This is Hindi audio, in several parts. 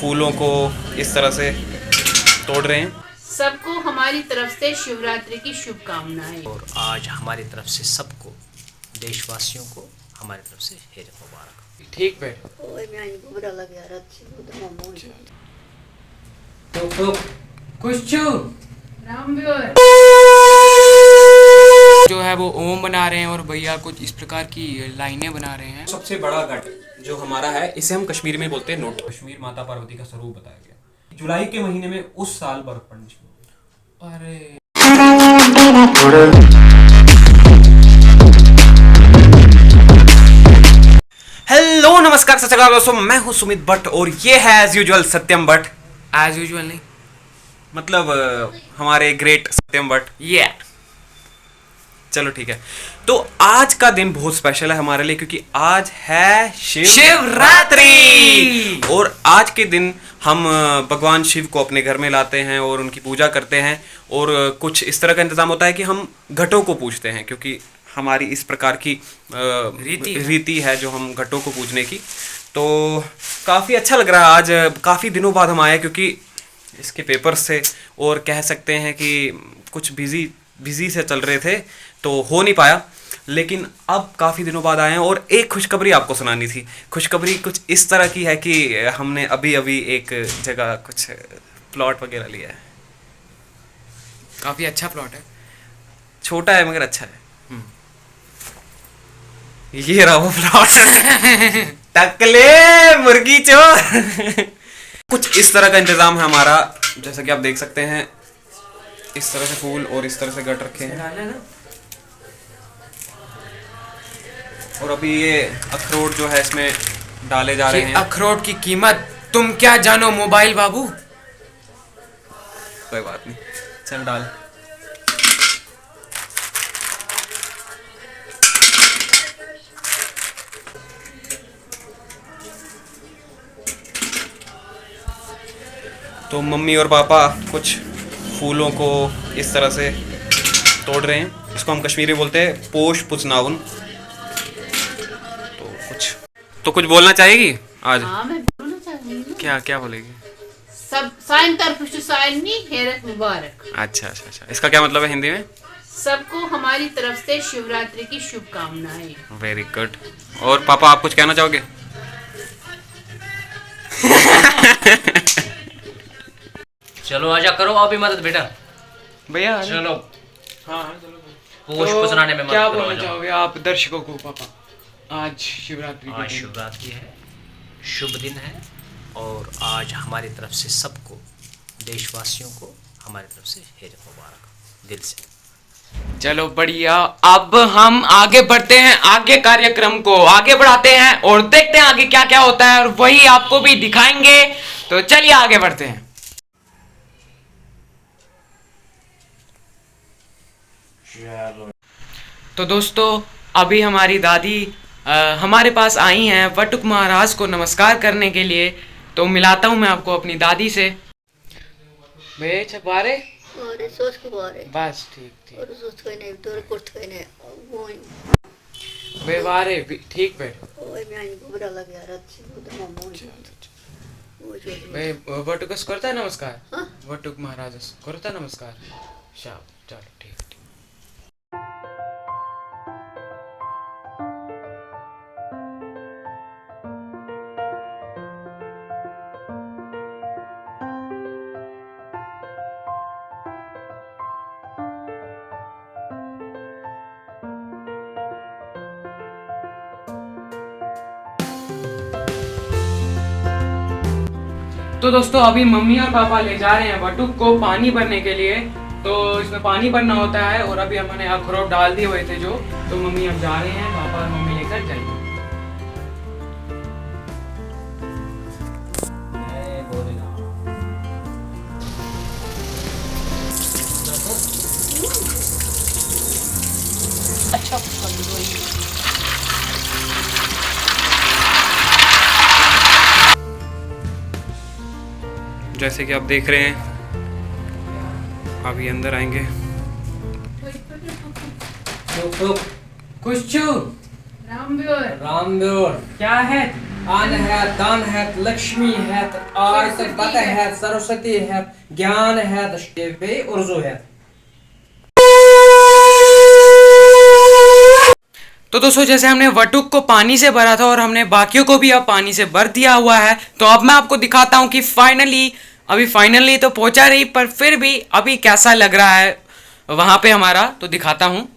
फूलों को इस तरह से तोड़ रहे हैं। सबको हमारी तरफ से शिवरात्रि की शुभकामनाएं। और आज हमारी तरफ से सबको, देशवासियों को हमारी तरफ से हेर मुबारक। ठीक पे तो कुछ जो है वो ओम बना रहे हैं और भैया कुछ इस प्रकार की लाइनें बना रहे हैं। सबसे बड़ा घट जो हमारा है, इसे हम कश्मीर में बोलते हैं नोट। कश्मीर माता पार्वती का स्वरूप बताया गया। जुलाई के महीने में उस साल बर्फ पड़नी शुरू हुई। अरे हेलो नमस्कार सत श्री अकाल दोस्तों, मैं हूं सुमित भट्ट और ये है एज यूजुअल सत्यम भट्ट। एज यूजुअल नहीं, मतलब हमारे ग्रेट सत्यम भट्ट। ये चलो ठीक है। तो आज का दिन बहुत स्पेशल है हमारे लिए, क्योंकि आज है शिवरात्रि। और आज के दिन हम भगवान शिव को अपने घर में लाते हैं और उनकी पूजा करते हैं। और कुछ इस तरह का इंतजाम होता है कि हम घटों को पूजते हैं, क्योंकि हमारी इस प्रकार की रीति है जो हम घटों को पूजने की। तो काफ़ी अच्छा लग रहा है। आज काफ़ी दिनों बाद हम आए, क्योंकि इसके पेपर से और कह सकते हैं कि कुछ बिजी से चल रहे थे तो हो नहीं पाया। लेकिन अब काफ़ी दिनों बाद आए हैं और एक खुशखबरी आपको सुनानी थी। खुशखबरी कुछ इस तरह की है कि हमने अभी एक जगह कुछ प्लॉट वगैरह लिया है। काफी अच्छा प्लॉट है, छोटा है मगर अच्छा है। ये रहा वो प्लॉट। टकले मुर्गी चोर। कुछ इस तरह का इंतजाम है हमारा, जैसा कि आप देख सकते हैं। इस तरह से फूल और इस तरह से गट रखे हैं। और अभी ये अखरोट जो है इसमें डाले जा रहे हैं। अखरोट की कीमत तुम क्या जानो मोबाइल बाबू। कोई बात नहीं, चल डाल। तो मम्मी और पापा कुछ फूलों को इस तरह से तोड़ रहे हैं। इसको हम कश्मीरी बोलते हैं पोश पुचनाउन। तो कुछ बोलना चाहेगी आज? हाँ, मैं बोलना चाहूंगी। क्या क्या बोलेगी? सब साइन तरफ साइनी हेरत मुबारक। अच्छा। इसका क्या मतलब है हिंदी में? सबको हमारी तरफ से शिवरात्रि की शुभकामनाएं। Very good. और पापा आप कुछ कहना चाहोगे? चलो आजा करो अभी मदद बेटा। भैया चलो हाँ चलो। पोष पुसनाने में मदद क्या करो, बोलना आजा। चाहोगे आप दर्शकों को पापा? आज शिवरात्रि आज शिवरात्रि है, शुभ दिन है। और आज हमारी तरफ से सबको, देशवासियों को हमारी तरफ से हेर मुबारक दिल से। चलो बढ़िया। अब हम आगे बढ़ते हैं, आगे कार्यक्रम को आगे बढ़ाते हैं और देखते हैं आगे क्या क्या होता है और वही आपको भी दिखाएंगे। तो चलिए आगे बढ़ते हैं। तो दोस्तों अभी हमारी दादी हमारे पास आई हैं वटुक महाराज को नमस्कार करने के लिए। तो मिलाता हूँ मैं आपको अपनी दादी से। बे छपारे बस ठीक बे वारे ठीक बे बे वटुकस करता है नमस्कार। वटुक महाराज करता है नमस्कार। शाब चलो ठीक। तो दोस्तों अभी मम्मी और पापा ले जा रहे हैं वटुक को पानी भरने के लिए। तो इसमें पानी भरना होता है और अभी हमने अखरोट डाल दिए हुए थे जो। तो मम्मी अब जा रहे हैं, पापा और मम्मी लेकर जाएंगे। अच्छा जैसे कि आप देख रहे हैं, अभी अंदर आएंगे। कुछ रामब्योर क्या है? अन्न है, धन है, लक्ष्मी है, आयत बत है, सरस्वती है, ज्ञान है, बे उर्जू है। तो दोस्तों जैसे हमने वटुक को पानी से भरा था और हमने बाकियों को भी अब पानी से भर दिया हुआ है, तो अब मैं आपको दिखाता हूँ कि फाइनली तो पहुंचा नहीं, पर फिर भी अभी कैसा लग रहा है वहाँ पे हमारा, तो दिखाता हूँ।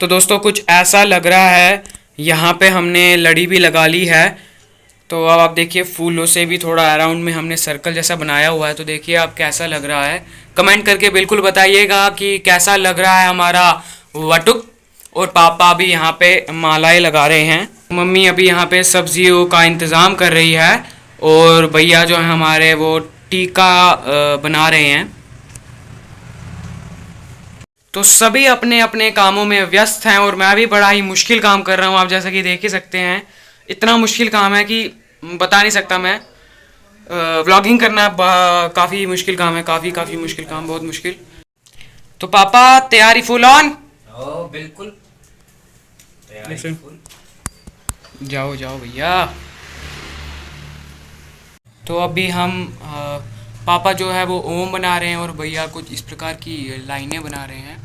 तो दोस्तों कुछ ऐसा लग रहा है, यहाँ पे हमने लड़ी भी लगा ली है। तो अब आप देखिए फूलों से भी थोड़ा अराउंड में हमने सर्कल जैसा बनाया हुआ है। तो देखिए आप कैसा लग रहा है, कमेंट करके बिल्कुल बताइएगा कि कैसा लग रहा है हमारा वटुक। और पापा अभी यहाँ पे मालाएं लगा रहे हैं, मम्मी अभी यहाँ पे सब्जियों का इंतज़ाम कर रही है, और भैया जो है हमारे वो टीका बना रहे हैं। तो सभी अपने अपने कामों में व्यस्त हैं और मैं भी बड़ा ही मुश्किल काम कर रहा हूँ। आप जैसा कि देख ही सकते हैं, इतना मुश्किल काम है कि बता नहीं सकता मैं। व्लॉगिंग करना काफ़ी मुश्किल काम है, काफ़ी मुश्किल काम, बहुत मुश्किल। तो पापा तैयारी फुल ऑन? ओ बिल्कुल तैयारी फुल। जाओ जाओ भैया। तो अभी हम पापा जो है वो ओम बना रहे हैं और भैया कुछ इस प्रकार की लाइनें बना रहे हैं।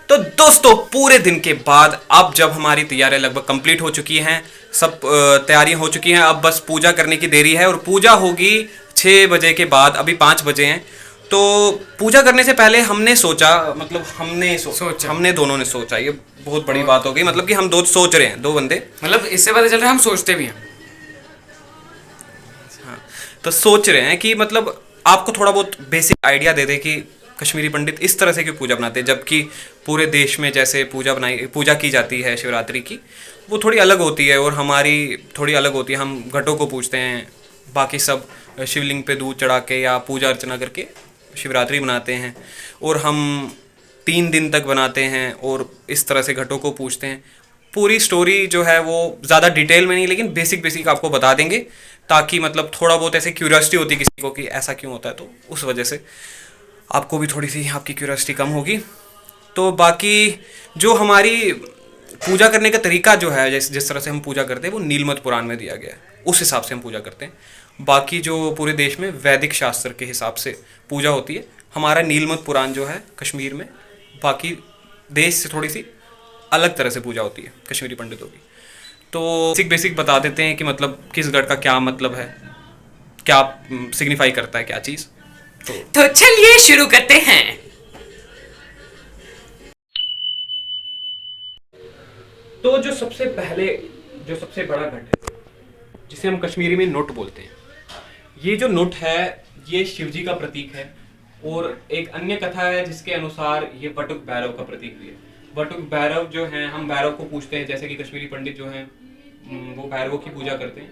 तो दोस्तों पूरे दिन के बाद अब जब हमारी तैयारियां लगभग कंप्लीट हो चुकी हैं, सब तैयारियां हो चुकी हैं, अब बस पूजा करने की देरी है। और पूजा होगी 6 बजे के बाद, अभी 5 बजे हैं। तो पूजा करने से पहले हमने सोचा, मतलब हमने दोनों ने सोचा, ये बहुत बड़ी बात हो गई, मतलब कि हम दो सोच रहे हैं, दो बंदे, मतलब इससे पता चल रहा है हम सोचते भी हैं। हाँ, तो सोच रहे हैं कि मतलब आपको थोड़ा बहुत बेसिक आइडिया दे दे कि कश्मीरी पंडित इस तरह से क्यों पूजा बनाते हैं, जबकि पूरे देश में जैसे पूजा की जाती है शिवरात्रि की, वो थोड़ी अलग होती है और हमारी थोड़ी अलग होती है। हम घटों को पूजते हैं, बाकी सब शिवलिंग पे दूध चढ़ा के या पूजा अर्चना करके शिवरात्रि मनाते हैं, और हम 3 दिन तक बनाते हैं और इस तरह से घटों को पूजते हैं। पूरी स्टोरी जो है वो ज़्यादा डिटेल में नहीं, लेकिन बेसिक आपको बता देंगे, ताकि मतलब थोड़ा बहुत ऐसे क्यूरियोसिटी होती है किसी को कि ऐसा क्यों होता है, तो उस वजह से आपको भी थोड़ी सी आपकी क्यूरियोसिटी कम होगी। तो बाकी जो हमारी पूजा करने का तरीका जो है, जिस तरह से हम पूजा करते हैं, वो नीलमत पुराण में दिया गया है, उस हिसाब से हम पूजा करते हैं। बाकी जो पूरे देश में वैदिक शास्त्र के हिसाब से पूजा होती है, हमारा नीलमत पुराण जो है कश्मीर में बाकी देश से थोड़ी सी अलग तरह से पूजा होती है कश्मीरी पंडितों की। तो बेसिक बता देते हैं कि मतलब किस गढ़ का क्या मतलब है, क्या सिग्निफाई करता है क्या चीज़। तो चलिए शुरू करते हैं। तो जो सबसे बड़ा घट है, जिसे हम कश्मीरी में नुट बोलते हैं, ये जो नुट है ये शिवजी का प्रतीक है। और एक अन्य कथा है जिसके अनुसार ये वटुक भैरव का प्रतीक भी है। वटुक भैरव जो हैं, हम भैरव को पूछते हैं, जैसे कि कश्मीरी पंडित जो हैं वो भैरवों की पूजा करते हैं।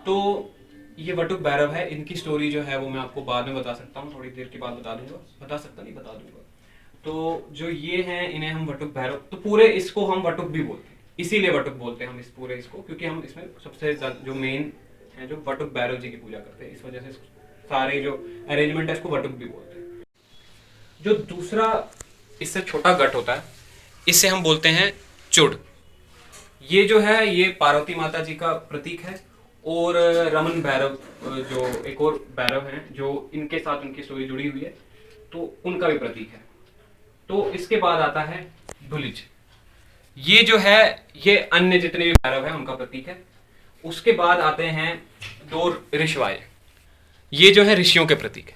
तो ये वटुक भैरव है, इनकी स्टोरी जो है वो मैं आपको बाद में बता सकता हूँ, थोड़ी देर के बाद बता दूंगा। तो जो ये हैं, इन्हें हम वटुक भैरव, तो पूरे इसको हम वटुक भी बोलते हैं, इसीलिए वटुक बोलते हैं हम इस पूरे इसको, क्योंकि हम इसमें सबसे जो मेन है जो वटुक भैरव जी की पूजा करते हैं, इस वजह से सारे जो अरेंजमेंट है इसको वटुक भी बोलते हैं। जो दूसरा इससे छोटा गट होता है, इसे हम बोलते हैं चुड़। ये जो है ये पार्वती माता जी का प्रतीक है। और रमन भैरव जो एक और भैरव हैं जो इनके साथ उनकी स्टोरी जुड़ी हुई है, तो उनका भी प्रतीक है। तो इसके बाद आता है धुलिच। ये जो है ये अन्य जितने भी भैरव हैं उनका प्रतीक है। उसके बाद आते हैं 2 ऋषवाय, ये जो है ऋषियों के प्रतीक है।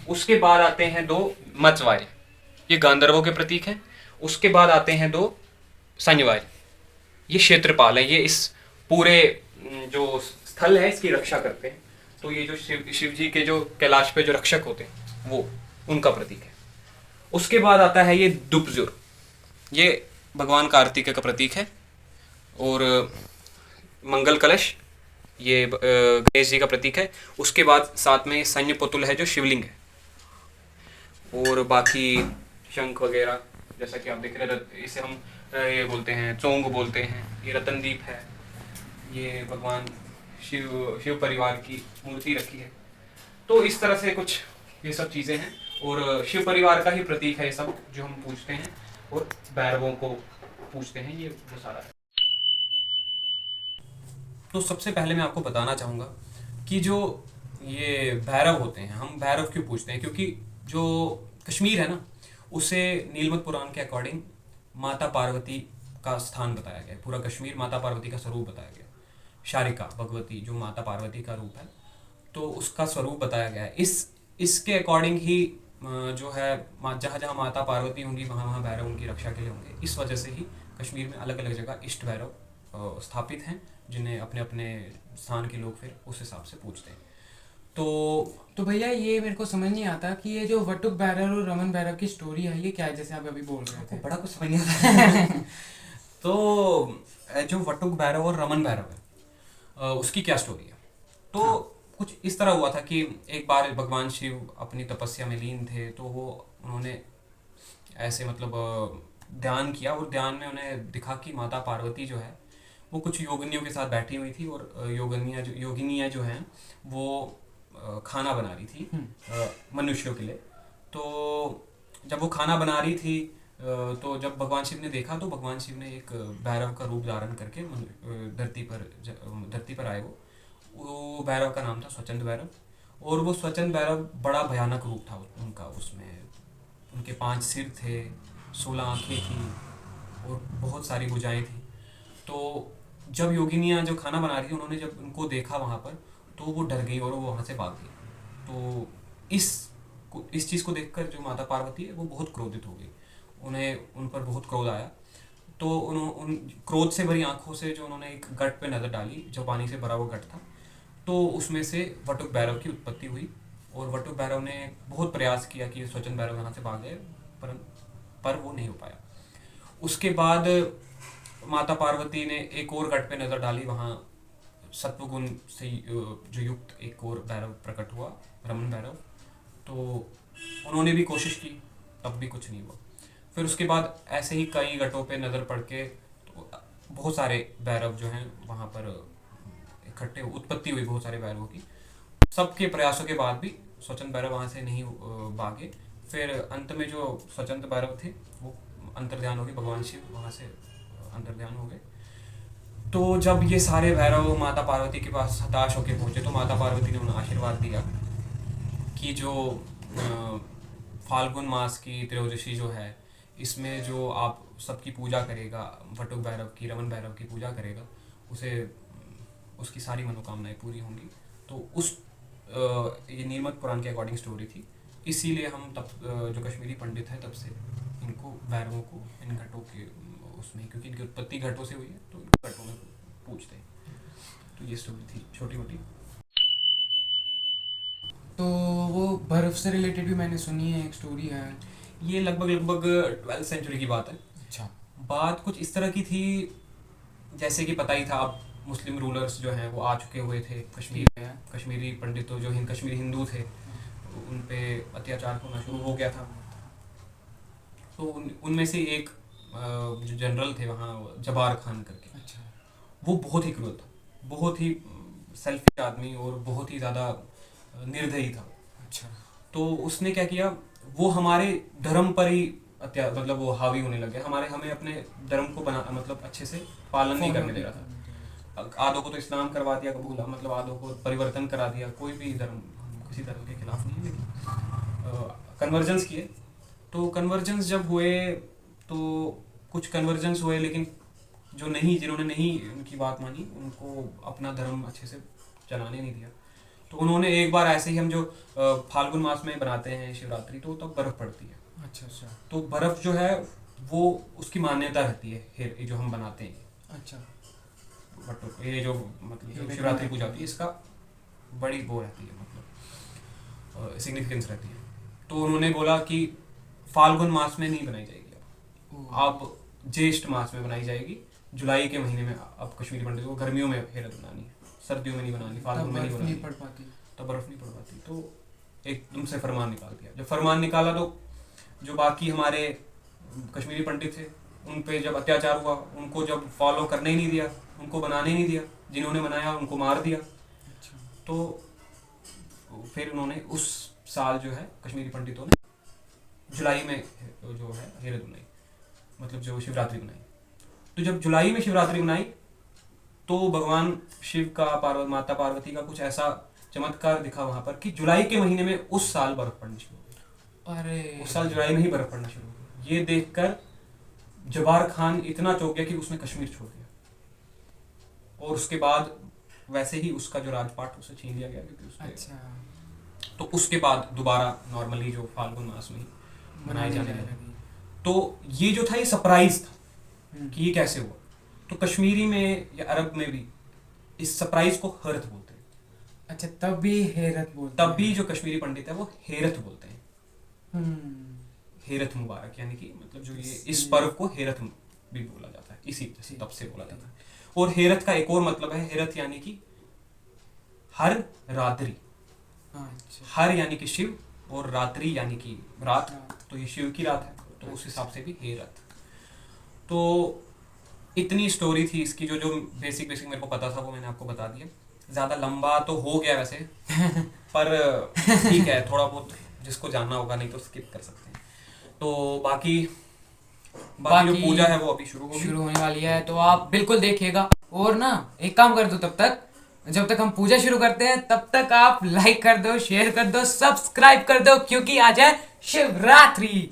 उसके बाद आते हैं 2 मत्स्वाय, ये गांधर्वों के प्रतीक हैं। उसके बाद आते हैं 2 संजवाय, ये क्षेत्रपाल है, ये इस पूरे जो स्थल है इसकी रक्षा करते हैं। तो ये जो शिव जी के जो कैलाश पे जो रक्षक होते हैं वो उनका प्रतीक है। उसके बाद आता है ये दुपजुर, ये भगवान कार्तिक का प्रतीक है। और मंगल कलश ये गणेश जी का प्रतीक है। उसके बाद साथ में सैन्य पुतुल है जो शिवलिंग है। और बाकी शंख वगैरह जैसा कि आप देख रहे हैं, इसे हम ये बोलते हैं चोंग बोलते हैं। ये रतनदीप है, ये भगवान शिव परिवार की मूर्ति रखी है। तो इस तरह से कुछ ये सब चीज़ें हैं। और शिव परिवार का ही प्रतीक है ये सब जो हम पूछते हैं, और भैरवों को पूछते हैं, ये वो सारा है। तो सबसे पहले मैं आपको बताना चाहूँगा कि जो ये भैरव होते हैं, हम भैरव क्यों पूछते हैं, क्योंकि जो कश्मीर है ना, उसे नीलमत पुराण के अकॉर्डिंग माता पार्वती का स्थान बताया गया है। पूरा कश्मीर माता पार्वती का स्वरूप बताया गया। शारिका भगवती जो माता पार्वती का रूप है, तो उसका स्वरूप बताया गया है। इसके अकॉर्डिंग ही जो है जहाँ जहाँ माता पार्वती होंगी वहाँ वहाँ भैरव उनकी रक्षा के लिए होंगे। इस वजह से ही कश्मीर में अलग अलग जगह इष्ट भैरव स्थापित हैं, जिन्हें अपने अपने स्थान के लोग फिर उस हिसाब से पूछते हैं। तो भैया ये मेरे को समझ नहीं आता कि ये जो वटुक भैरव और रमन भैरव की स्टोरी है ये क्या है, जैसे आप अभी बोल रहे थे। बड़ा कुछ समझ नहीं आता तो जो वटुक भैरव और रमन भैरव है, उसकी क्या स्टोरी है। तो कुछ इस तरह हुआ था कि एक बार भगवान शिव अपनी तपस्या में लीन थे, तो उन्होंने ऐसे मतलब ध्यान किया, और ध्यान में उन्हें दिखा कि माता पार्वती जो है वो कुछ योगिनियों के साथ बैठी हुई थी, और योगिनियाँ जो हैं वो खाना बना रही थी मनुष्यों के लिए। तो जब वो खाना बना रही थी, तो जब भगवान शिव ने देखा, तो भगवान शिव ने एक भैरव का रूप धारण करके धरती पर आए। वो भैरव का नाम था स्वचंद भैरव, और वो स्वचंद भैरव बड़ा भयानक रूप था उनका। उसमें उनके 5 सिर थे, 16 आँखें थी, और बहुत सारी भुजाएं थी। तो जब योगिनियाँ जो खाना बना रही थी, उन्होंने जब उनको देखा वहाँ पर, तो वो डर गई और वो वहाँ से भाग गई। तो इस चीज़ को देखकर जो माता पार्वती है वो बहुत क्रोधित हो गई, उन्हें उन पर बहुत क्रोध आया। तो उन क्रोध से भरी आंखों से जो उन्होंने एक गट पे नज़र डाली, जो पानी से भरा हुआ गट था, तो उसमें से वटुक भैरव की उत्पत्ति हुई। और वटुक भैरव ने बहुत प्रयास किया कि स्वचंद भैरव यहाँ से भाग जाए, पर वो नहीं हो पाया। उसके बाद माता पार्वती ने एक और गट पे नज़र डाली, वहाँ सत्वगुण से जो युक्त एक और भैरव प्रकट हुआ, रमन भैरव। तो उन्होंने भी कोशिश की, तब भी कुछ नहीं हुआ। फिर उसके बाद ऐसे ही कई गटों पे नज़र पड़ के तो बहुत सारे भैरव जो हैं वहाँ पर इकट्ठे उत्पत्ति हुई, बहुत सारे भैरवों की। सबके प्रयासों के बाद भी स्वचंद भैरव वहाँ से नहीं भागे। फिर अंत में जो स्वचंद भैरव थे वो अंतर्ध्यान हो गए, भगवान शिव वहाँ से अंतर्ध्यान हो गए। तो जब ये सारे भैरव माता पार्वती के पास हताश होकर पहुँचे, तो माता पार्वती ने उन्हें आशीर्वाद दिया कि जो फाल्गुन मास की त्रयोदशी जो है, इसमें जो आप सबकी पूजा करेगा, वटुक भैरव की, रमन भैरव की पूजा करेगा, उसे उसकी सारी मनोकामनाएं पूरी होंगी। तो ये नीलमत पुराण के अकॉर्डिंग स्टोरी थी। इसीलिए हम तब जो कश्मीरी पंडित हैं तब से इनको भैरवों को इन घटों के उसमें, क्योंकि इनकी उत्पत्ति घटों से हुई है, तो घटों में पूछते हैं। तो ये स्टोरी थी छोटी मोटी। तो वो बर्फ से रिलेटेड भी मैंने सुनी है, एक स्टोरी है। ये लगभग 12th सेंचुरी की बात है। अच्छा। बात कुछ इस तरह की थी, जैसे कि पता ही था, अब मुस्लिम रूलर्स जो हैं वो आ चुके हुए थे कश्मीर में। कश्मीरी पंडितों जो कश्मीरी हिंदू थे, उन पे अत्याचार होना शुरू हो गया था। तो उनमें से एक जो जनरल थे वहाँ, जबार खान करके, अच्छा। वो बहुत ही क्रूर था, बहुत ही सेल्फिश आदमी और बहुत ही ज़्यादा निर्दयी था। अच्छा। तो उसने क्या किया, वो हमारे धर्म पर ही मतलब वो हावी होने लग गया। हमें अपने धर्म को मतलब अच्छे से पालन नहीं करने दे रहा था। आधों को तो इस्लाम करवा दिया कबूल, मतलब आधों को परिवर्तन करा दिया। कोई भी धर्म, किसी धर्म के खिलाफ नहीं, लेकिन कन्वर्जेंस किए। तो कन्वर्जेंस जब हुए तो कुछ कन्वर्जेंस हुए, लेकिन जिन्होंने नहीं उनकी बात मानी, उनको अपना धर्म अच्छे से चलाने नहीं दिया। तो उन्होंने एक बार ऐसे ही, हम जो फाल्गुन मास में बनाते हैं शिवरात्रि, तो तब बर्फ़ पड़ती है। अच्छा अच्छा। तो बर्फ़ जो है वो उसकी मान्यता रहती है, ये जो हम बनाते हैं। अच्छा। बट ये जो मतलब शिवरात्रि पूजा होती है, इसका बड़ी वो रहती है, मतलब सिग्निफिकेंस रहती है। तो उन्होंने बोला कि फाल्गुन मास में नहीं बनाई जाएगी, अब ज्येष्ठ मास में बनाई जाएगी, जुलाई के महीने में। अब कश्मीरी पंडितों को गर्मियों में हेरत बनानी है, सर्दियों में नहीं बनानी, फाल्गुन में नहीं बनानी, पड़ पाती, तो बर्फ़ नहीं पड़ पाती। तो एकदम से फरमान निकाल दिया। जब फरमान निकाला तो जो बाकी हमारे कश्मीरी पंडित थे, उन पे जब अत्याचार हुआ, उनको जब फॉलो करने ही नहीं दिया, उनको बनाने ही नहीं दिया, जिन्होंने बनाया उनको मार दिया। अच्छा। तो फिर उन्होंने उस साल जो है कश्मीरी पंडितों ने जुलाई में जो है हेरत बनाई, मतलब जो शिवरात्रि बनाई। तो जब जुलाई में शिवरात्रि बनाई तो भगवान शिव का माता पार्वती का कुछ ऐसा चमत्कार दिखा वहां पर कि जुलाई के महीने में उस साल बर्फ पड़नी शुरू हो गई। अरे उस साल जुलाई में ही बर्फ पड़ना शुरू हो गई। ये देखकर जबार खान इतना चौंक गया कि उसने कश्मीर छोड़ दिया, और उसके बाद वैसे ही उसका जो राजपाट उसे छीन लिया गया क्योंकि उसके अच्छा तो उसके बाद दोबारा नॉर्मली जो फाल्गुन मास में ही मनाए जाने लगे। तो ये जो था ये सरप्राइज था कि ये कैसे हुआ। तो कश्मीरी में या अरब में भी इस सरप्राइज को हरत बोलते हैं। अच्छा, तब भी हेरत बोलते तब भी जो कश्मीरी पंडित है वो हेरत बोलते हैं। हम्म, हेरत मुबारक, यानी कि मतलब जो ये इस पर्व को हेरत भी बोला जाता है, इसी तब से बोला जाता है। और हेरत का एक और मतलब है, हेरत यानी कि हर रात्रि, अच्छा हर यानी कि शिव और रात्रि यानी कि रात, तो ये शिव की रात है तो उस हिसाब से भी हेरत। तो इतनी स्टोरी थी इसकी, जो बेसिक मेरे को पता था वो मैंने आपको बता दिया। ज़्यादा लंबा तो हो गया वैसे पर ठीक है, थोड़ा बहुत जिसको जानना होगा, नहीं तो स्किप कर सकते हैं। तो बाकी जो पूजा है वो अभी शुरू होने वाली है, तो आप बिल्कुल देखिएगा। और ना एक काम कर दो, तब तक जब तक हम पूजा शुरू करते हैं तब तक आप लाइक कर दो, शेयर कर दो, सब्सक्राइब कर दो, क्योंकि आज है शिवरात्रि।